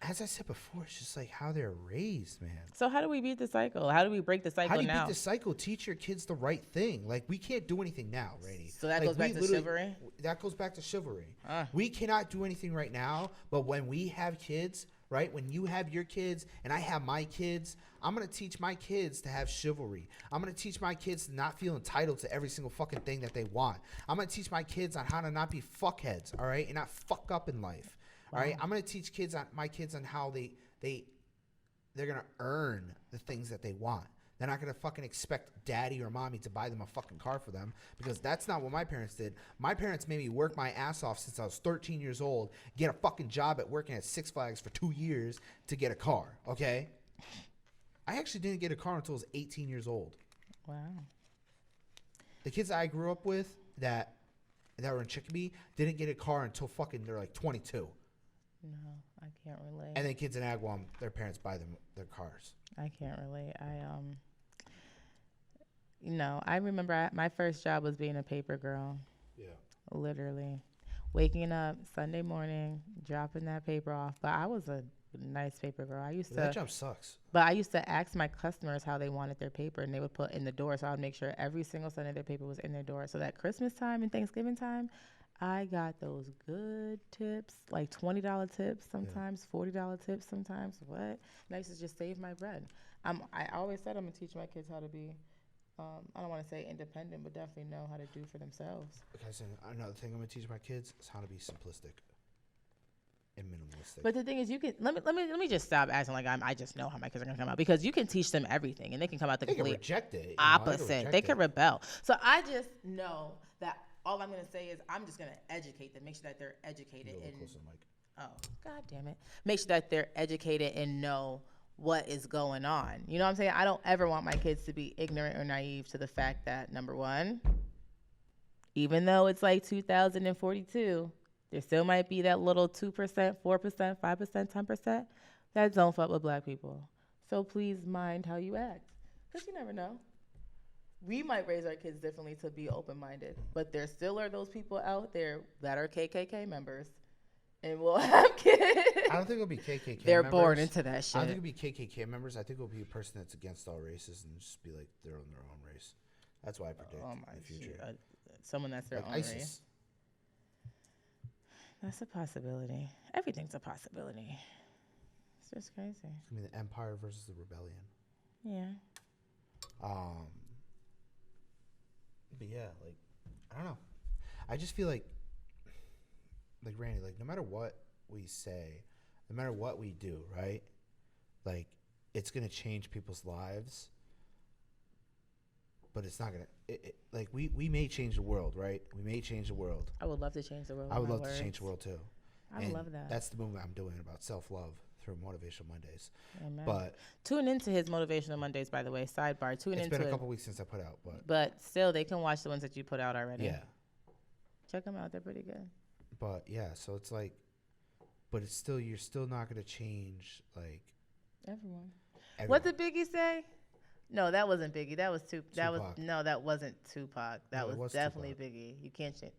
as I said before, it's just like how they're raised, man. So how do we beat the cycle? How do we break the cycle now? How do you beat the cycle? Teach your kids the right thing. Like, we can't do anything now, Randy. So that goes back to chivalry? That goes back to chivalry. We cannot do anything right now, but when we have kids, right, when you have your kids and I have my kids, I'm going to teach my kids to have chivalry. I'm going to teach my kids to not feel entitled to every single fucking thing that they want. I'm going to teach my kids on how to not be fuckheads, all right, and not fuck up in life. All right, I'm gonna teach my kids on how they're gonna earn the things that they want. They're not gonna fucking expect daddy or mommy to buy them a fucking car for them, because that's not what my parents did. My parents made me work my ass off since I was 13 years old, get a fucking job at working at Six Flags for 2 years to get a car. Okay, I actually didn't get a car until I was 18 years old. Wow. The kids I grew up with that were in Chicopee didn't get a car until fucking they're like 22. No, I can't relate. And then kids in Agawam, their parents buy them their cars. I can't relate. I remember my first job was being a paper girl. Yeah. Literally. Waking up Sunday morning, dropping that paper off. But I was a nice paper, girl. That job sucks. But I used to ask my customers how they wanted their paper, and they would put in the door. So I would make sure every single cent of their paper was in their door. So that Christmas time and Thanksgiving time, I got those good tips, like $20 tips sometimes, $40 tips sometimes. What? And I used to just save my bread. I always said I'm going to teach my kids how to be, I don't want to say independent, but definitely know how to do for themselves. Okay, so another thing I'm going to teach my kids is how to be simplistic and minimalistic. But the thing is, you can let me just stop acting like I just know how my kids are gonna come out, because you can teach them everything and they can come out the complete opposite. They can rebel. So I just know that all I'm gonna say is I'm just gonna educate them, make sure that they're educated and God damn it, make sure that they're educated and know what is going on. You know what I'm saying? I don't ever want my kids to be ignorant or naive to the fact that, number one, even though it's like 2042. There still might be that little 2%, 4%, 5%, 10% that don't fuck with black people. So please mind how you act, because you never know. We might raise our kids differently to be open-minded, but there still are those people out there that are KKK members, and will have kids. I don't think it'll be KKK They're members. born into that shit. I don't think it'll be KKK members. I think it'll be a person that's against all races and just be like they're on their own race. That's why I predict in the future. Someone that's their like own ISIS. race. That's a possibility. Everything's a possibility. It's just crazy. It's gonna be the empire versus the rebellion. Yeah. But yeah, like, I don't know. I just feel like Randy, like, no matter what we say, no matter what we do, right? Like, it's gonna change people's lives. But it's not gonna. Like we may change the world, right? We may change the world. I would love to change the world. I would love to change the world too. I would love that. That's the movement I'm doing about self-love through Motivational Mondays. Amen. But tune into his Motivational Mondays, by the way. Sidebar. Tune into it. It's been a couple weeks since I put out, but still, they can watch the ones that you put out already. Yeah. Check them out. They're pretty good. But yeah, so it's like, but it's still, you're still not gonna change like everyone. What did Biggie say? No, that wasn't Biggie. That was Tupac. That wasn't Tupac. That was definitely Tupac. Biggie. You can't change.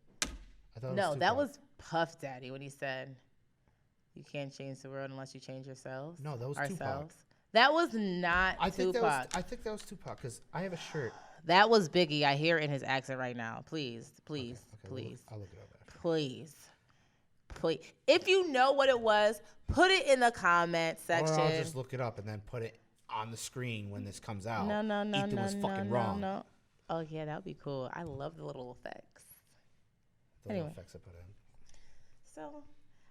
That was Puff Daddy when he said, "You can't change the world unless you change yourselves." No, that was ourselves. Tupac. That was not Tupac. I think that was Tupac because I have a shirt. That was Biggie. I hear it in his accent right now. Please. Okay, I'll look it up after. Please. If you know what it was, put it in the comment section. Or I'll just look it up and then put it on the screen when this comes out. No. Ethan was fucking wrong. No. Oh yeah, that would be cool. I love the little effects. Little effects I put in. So,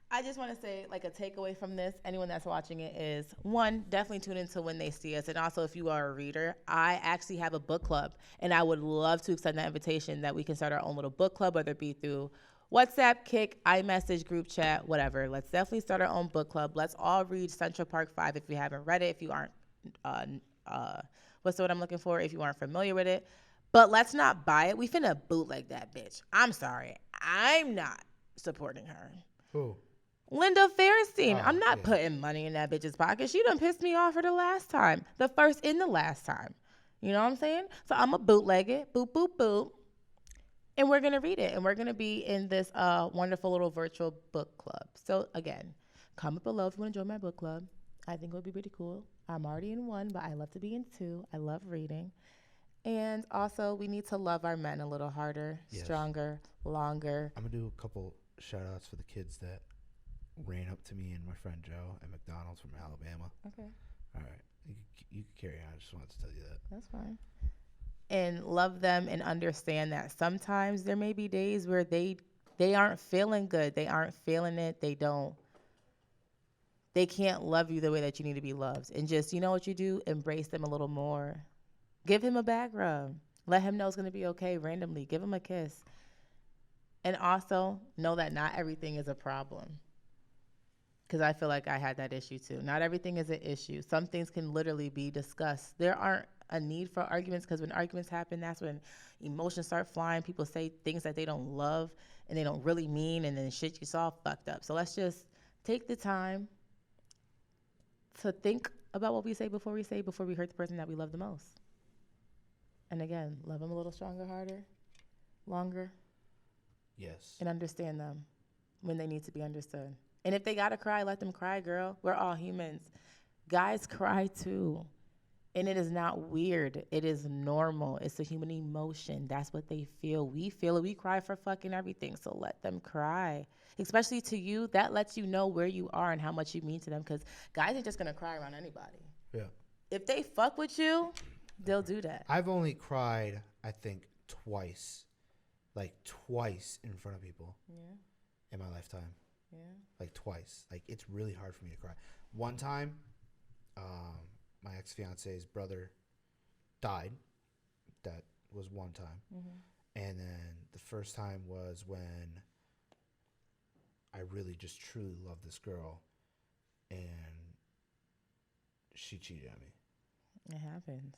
I just want to say, like, a takeaway from this, anyone that's watching it is, one, definitely tune into When They See Us. And also, if you are a reader, I actually have a book club. And I would love to extend that invitation that we can start our own little book club, whether it be through WhatsApp, Kik, iMessage, group chat, whatever. Let's definitely start our own book club. Let's all read Central Park 5 if you haven't read it, if you aren't, what's the word I'm looking for, if you aren't familiar with it. But let's not buy it. We finna bootleg that bitch. I'm sorry. I'm not supporting her. Who? Linda Fairstein. I'm not putting money in that bitch's pocket. She done pissed me off for the last time. The first and the last time. You know what I'm saying? So I'm going to bootleg it. Boop, boop, boop. And we're going to read it. And we're going to be in this wonderful little virtual book club. So, again, comment below if you want to join my book club. I think it would be pretty cool. I'm already in one, but I love to be in two. I love reading. And also, we need to love our men a little harder, stronger, longer. I'm going to do a couple shout-outs for the kids that ran up to me and my friend Joe at McDonald's from Alabama. Okay. All right. You can carry on. I just wanted to tell you that. That's fine. And love them and understand that sometimes there may be days where they aren't feeling good. They aren't feeling it. They can't love you the way that you need to be loved. And just, you know what you do? Embrace them a little more. Give him a back rub. Let him know it's going to be okay randomly. Give him a kiss. And also know that not everything is a problem. Because I feel like I had that issue too. Not everything is an issue. Some things can literally be discussed. There aren't a need for arguments, because when arguments happen, that's when emotions start flying. People say things that they don't love and they don't really mean, and then shit gets all fucked up. So let's just take the time to think about what we say before we hurt the person that we love the most. And again, love them a little stronger, harder, longer. Yes. And understand them when they need to be understood. And if they got to cry, let them cry, girl. We're all humans. Guys cry too. And it is not weird. It is normal. It's a human emotion. That's what they feel. We feel it. We cry for fucking everything. So let them cry. Especially to you, that lets you know where you are and how much you mean to them. Because guys ain't just going to cry around anybody. Yeah. If they fuck with you, they'll do that. I've only cried, I think, twice. Like twice in front of people. Yeah. In my lifetime. Yeah. Like twice. Like it's really hard for me to cry. One time, my ex-fiance's brother died. That was one time. Mm-hmm. And then the first time was when I really just truly loved this girl and she cheated on me. It happens.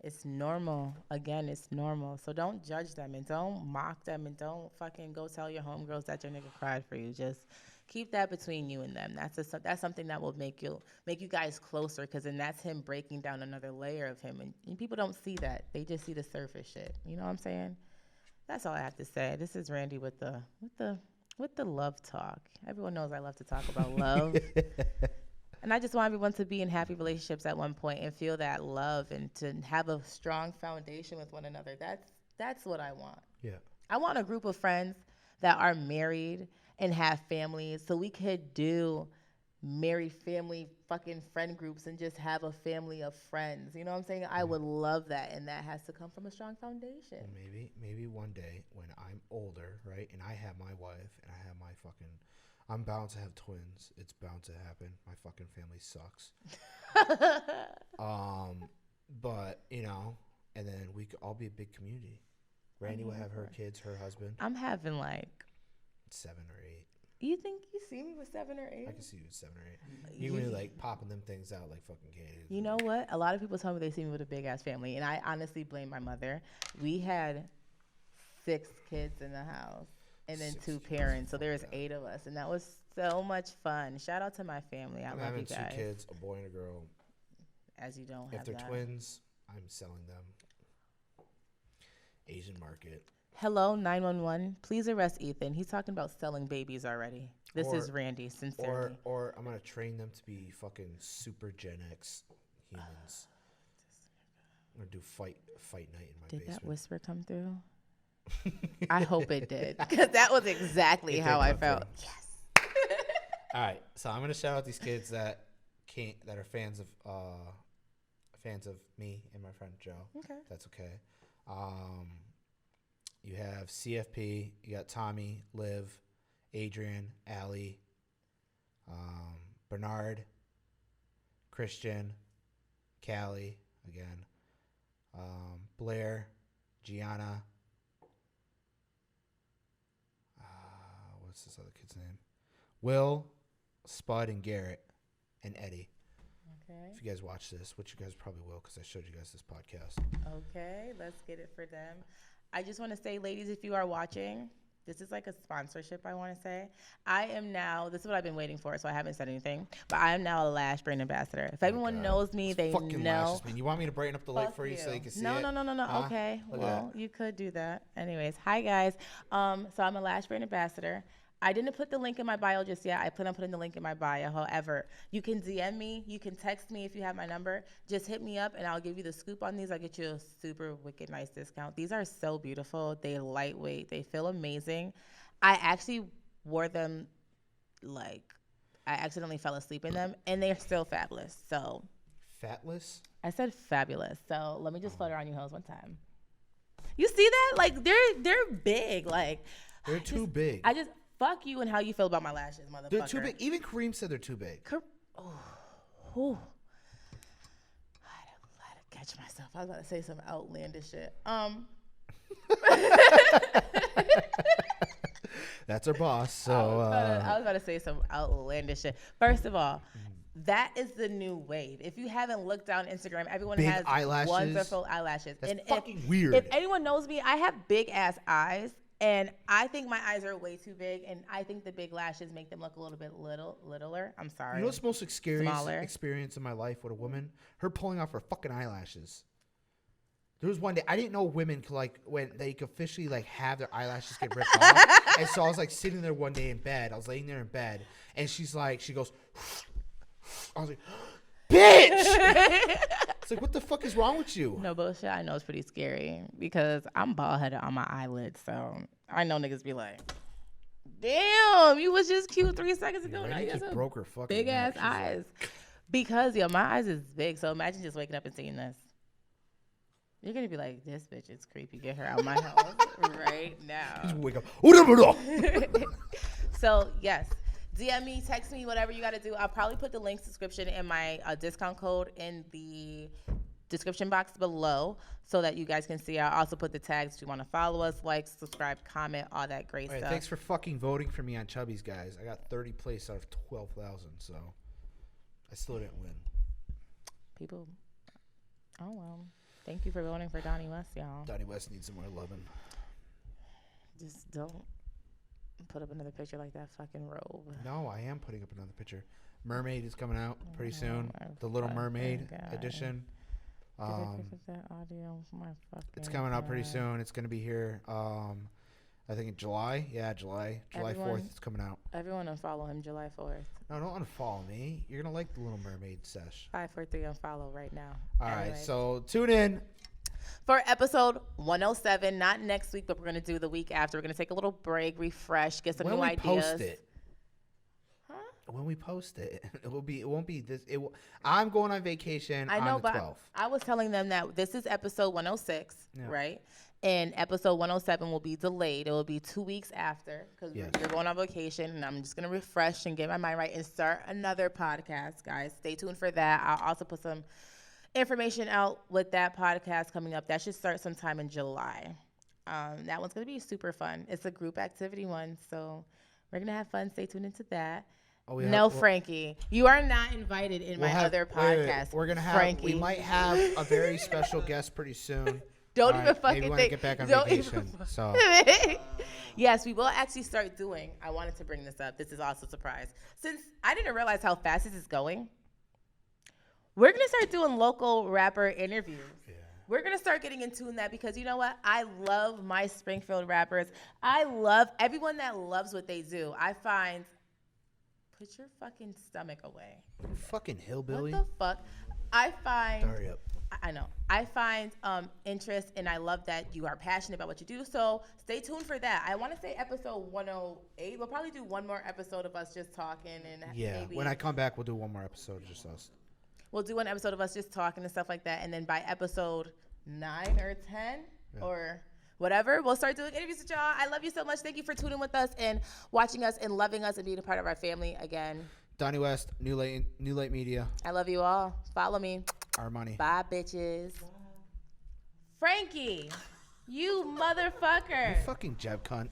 It's normal. Again, it's normal. So don't judge them and don't mock them and don't fucking go tell your homegirls that your nigga cried for you. Just keep that between you and them. That's something that will make you guys closer, because then that's him breaking down another layer of him. And people don't see that. They just see the surface shit. You know what I'm saying? That's all I have to say. This is Randi with the love talk. Everyone knows I love to talk about love. And I just want everyone to be in happy relationships at one point and feel that love and to have a strong foundation with one another. That's what I want. Yeah. I want a group of friends that are married and have families, so we could do married family fucking friend groups and just have a family of friends. You know what I'm saying? I would love that, and that has to come from a strong foundation. Well, maybe one day when I'm older, right, and I have my wife and I have my fucking... I'm bound to have twins. It's bound to happen. My fucking family sucks. But, you know, and then we could all be a big community. Randi will have her kids, her husband. I'm having like 7 or 8. You think you see me with 7 or 8? I can see you with 7 or 8. You really like popping them things out like fucking kids. You know what? A lot of people tell me they see me with a big ass family, and I honestly blame my mother. We had 6 kids in the house. And then 2 parents, so there's 8 of us, and that was so much fun. Shout out to my family. I love you guys. I'm having 2 kids, a boy and a girl. As you don't have that. If they're twins, I'm selling them. Asian market. Hello, 911. Please arrest Ethan. He's talking about selling babies already. This is Randi, sincerely. Or I'm gonna train them to be fucking super Gen X humans. I'm gonna do fight night in my basement. Did that whisper come through? I hope it did, because that was exactly how I felt. Yes. All right, so I'm gonna shout out these kids that are fans of me and my friend Joe. Okay, that's okay. You have CFP. You got Tommy, Liv, Adrian, Allie, Bernard, Christian, Callie again, Blair, Gianna. What's this other kid's name? Will, Spud, and Garrett, and Eddie. Okay. If you guys watch this, which you guys probably will, because I showed you guys this podcast. Okay, let's get it for them. I just want to say, ladies, if you are watching, this is like a sponsorship, I want to say. This is what I've been waiting for, so I haven't said anything, but I am now a Lash brand ambassador. If everyone knows me, they fucking know. Lashes, man. You want me to brighten up the light for you so you can see it? No. Huh? Okay, well, you could do that. Anyways, hi, guys. So I'm a Lash brand ambassador. I didn't put the link in my bio just yet. I plan on putting the link in my bio. However, you can DM me. You can text me if you have my number. Just hit me up, and I'll give you the scoop on these. I'll get you a super wicked nice discount. These are so beautiful. They're lightweight. They feel amazing. I actually wore them I accidentally fell asleep in them, and they're still fabulous. So. Fatless? I said fabulous. So let me just flutter on you hoes one time. You see that? Like, they're big. Like. They're too big. Fuck you and how you feel about my lashes, motherfucker. They're too big. Even Kareem said they're too big. I had to catch myself. I was about to say some outlandish shit. That's our boss. So I was about to say some outlandish shit. First of all, that is the new wave. If you haven't looked down Instagram, everyone has eyelashes. Wonderful eyelashes. That's fucking weird. If anyone knows me, I have big ass eyes. And I think my eyes are way too big, and I think the big lashes make them look a little bit littler. I'm sorry. You know what's the most experience in my life with a woman? Her pulling off her fucking eyelashes. There was one day I didn't know women could like when they could officially like have their eyelashes get ripped off. And so I was like sitting there one day in bed. I was laying there in bed, and she goes. I was like, bitch. It's like, what the fuck is wrong with you? No bullshit. I know it's pretty scary because I'm bald headed on my eyelids, so I know niggas be like, damn, you was just cute 3 seconds ago. Now you just broke her fucking big ass eyes. Because my eyes is big, so imagine just waking up and seeing this. You're gonna be like, this bitch is creepy. Get her out of my house right now. Just wake up. So yes, DM me, text me, whatever you gotta do. I'll probably put the link description and my discount code in the description box below so that you guys can see. I'll also put the tags if you want to follow us, like, subscribe, comment, all that great stuff. Thanks for fucking voting for me on Chubby's, guys. I got 30 place out of 12,000, so I still didn't win. People, oh well. Thank you for voting for Donny West, y'all. Donny West needs some more loving. Just don't put up another picture like that fucking robe. No, I am putting up another picture. Mermaid is coming out pretty soon. The Little Mermaid edition. It's coming out pretty soon. It's going to be here, I think in July. Yeah, July 4th it's coming out. Everyone unfollow him July 4th. No, don't unfollow me. You're going to like the Little Mermaid sesh. 543 unfollow right now. All right, so tune in. For episode 107, not next week, but we're going to do the week after. We're going to take a little break, refresh, get some new ideas. Post it. When we post it, it won't be this. I'm going on vacation on the 12th. I was telling them that this is episode 106, right? And episode 107 will be delayed. It will be 2 weeks after because you're going on vacation, and I'm just going to refresh and get my mind right and start another podcast, guys. Stay tuned for that. I'll also put some information out with that podcast coming up. That should start sometime in July. That one's going to be super fun. It's a group activity one, so we're going to have fun. Stay tuned into that. Frankie, you are not invited in my other podcast. We're gonna have. Frankie. We might have a very special guest pretty soon. Don't even fucking maybe think. When I get back on vacation. So. Yes, we will actually start doing. I wanted to bring this up. This is also a surprise. Since I didn't realize how fast this is going, we're gonna start doing local rapper interviews. Yeah. We're gonna start getting in tune that because you know what? I love my Springfield rappers. I love everyone that loves what they do. I find. Put your fucking stomach away. You fucking hillbilly. What the fuck? I find. Hurry up. I know. I find interest, and I love that you are passionate about what you do. So stay tuned for that. I want to say episode 108. We'll probably do one more episode of us just talking, and maybe when I come back, we'll do one more episode of just us. We'll do one episode of us just talking and stuff like that, and then by episode 9 or 10 or whatever, we'll start doing interviews with y'all. I love you so much. Thank you for tuning with us and watching us and loving us and being a part of our family again. Donny West, New Light Media. I love you all. Follow me. Our money. Bye, bitches. Frankie, you motherfucker. You fucking jab cunt.